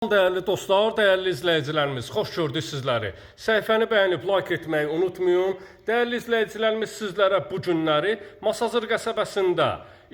Değerli dostlar, değerli izləyicilərimiz, xoş gördük sizləri. Səhifəni bəyənib like etməyi unutmayın. Değerli izləyicilərimiz, sizlərə bu günləri Masazır qəsəbəsində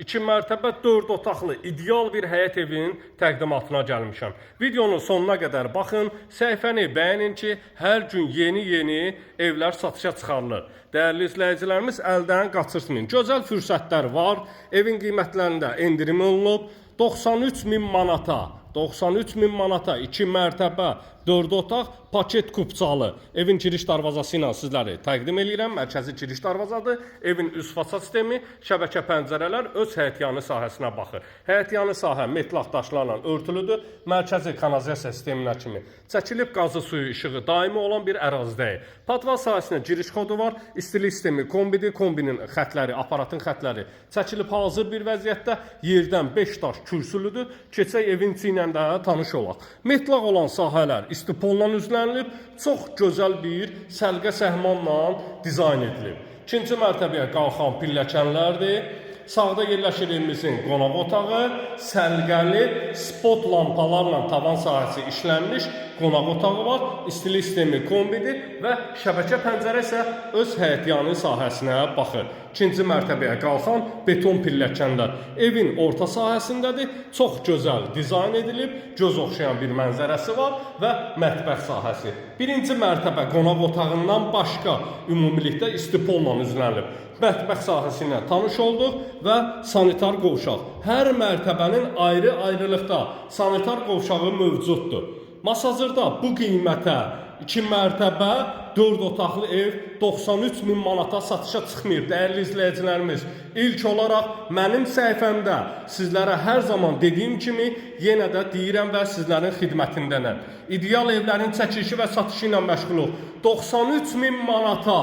2 mərtəbə 4 otaqlı ideal bir həyət evinin təqdimatına gəlmişəm. Videonun sonuna qədər baxın, səhifəni bəyənin ki, hər gün yeni evlər satışa çıxarılır. Değerli izləyicilərimiz, əldən qaçırtmayın. Gözəl fürsətlər var, evin qiymətlərində endirim olunub. 93.000 manata 93.000 manata 2 mərtəbə 4 otaq paket kupçalı evin giriş darvazası ilə sizləri təqdim edirəm. Mərkəzi giriş darvazadır. Evin üst fasad sistemi, şəbəkə pəncərələr öz həyətyanı sahəsinə baxır. Həyətyanı sahə metlaq daşlarla örtülüdür. Mərkəzi kanalizasiya sisteminə kimi çəkilib qazı suyu işığı daimi olan bir ərazidəyik. Patval sahəsinə giriş kodu var. İstilik sistemi kombidir. Kombinin xətləri, aparatın xətləri çəkilib hazır bir vəziyyətdə. Yerdən 5 daş kürsülüdür. Keçək evin içi ilə də tanış olaq. Metlaq olan sahələr istipolla üzlənilib. Çox gözəl bir səlqə səhmanla dizayn edilib. İkinci mərtəbəyə qalxan pilləkənlərdir. Sağda yerləşir evimizin qonaq otağı, səlqəli spot lampalarla tavan sahəsi işlənmiş qonaq otağı var. İstilik sistemi kombidir və şəbəkə pəncərə isə öz həyətyanı sahəsinə baxır. İkinci mərtəbəyə qalxan beton pilləkənlər evin orta sahəsindədir. Çox gözəl dizayn edilib, göz oxşayan bir mənzərəsi var və mətbəx sahəsi. Birinci mərtəbə qonaq otağından başqa ümumilikdə istipolla üzlənilib. Mətbəx sahəsi ilə tanış olduq və sanitar qovşaq. Hər mərtəbənin ayrı-ayrılıqda sanitar qovşağı mövcuddur. Masazırda bu qiymətə 2 mərtəbə 4 otaqlı ev 93.000 manata satışa çıxmayıb. Değerli izləyicilərimiz, ilk olaraq mənim səhifəmdə sizlərə hər zaman dediyim kimi yenə də deyirəm və sizlərin xidmətindənəm. İdeal evlərin çəkilişi və satışı ilə məşğuluq. 93.000 manata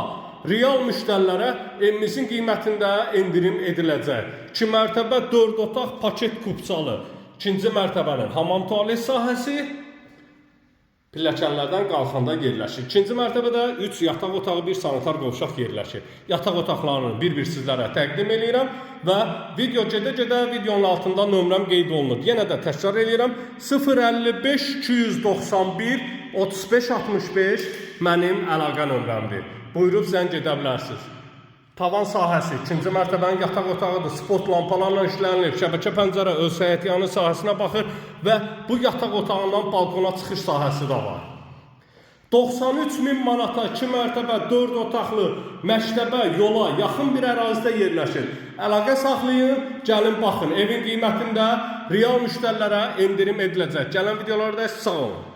real müştərilərə evimizin qiymətində endirim ediləcək. 2 mərtəbə 4 otaq paket kupçalı. İkinci mərtəbənin hamam tualet sahəsi pilləkənlərdən qalxanda yerləşir. İkinci mərtəbədə 3 yataq otağı, 1 sanitar qovşaq yerləşir. Yataq otaqlarını bir-bir sizlərə təqdim edirəm və video gedə-gedə videonun altında nömrəm qeyd olunur. Yenə də təkrar edirəm. 055 291 35 65 mənim əlaqə nömrəmdir. Buyurub zəng edə bilərsiniz. Tavan sahəsi, ikinci mərtəbənin yataq otağıdır. Spot lampalarla işlənilib. Şəbəkə pəncərə öz həyətyanı sahəsinə baxır və bu yataq otağından balkona çıxış sahəsi də var. 93.000 manata 2 mərtəbə 4 otaqlı məktəbə yola yaxın bir ərazidə yerləşir. Əlaqə saxlayın, gəlin baxın. Evin qiymətində real müştərilərə endirim ediləcək. Gələn videolarda sağ olun.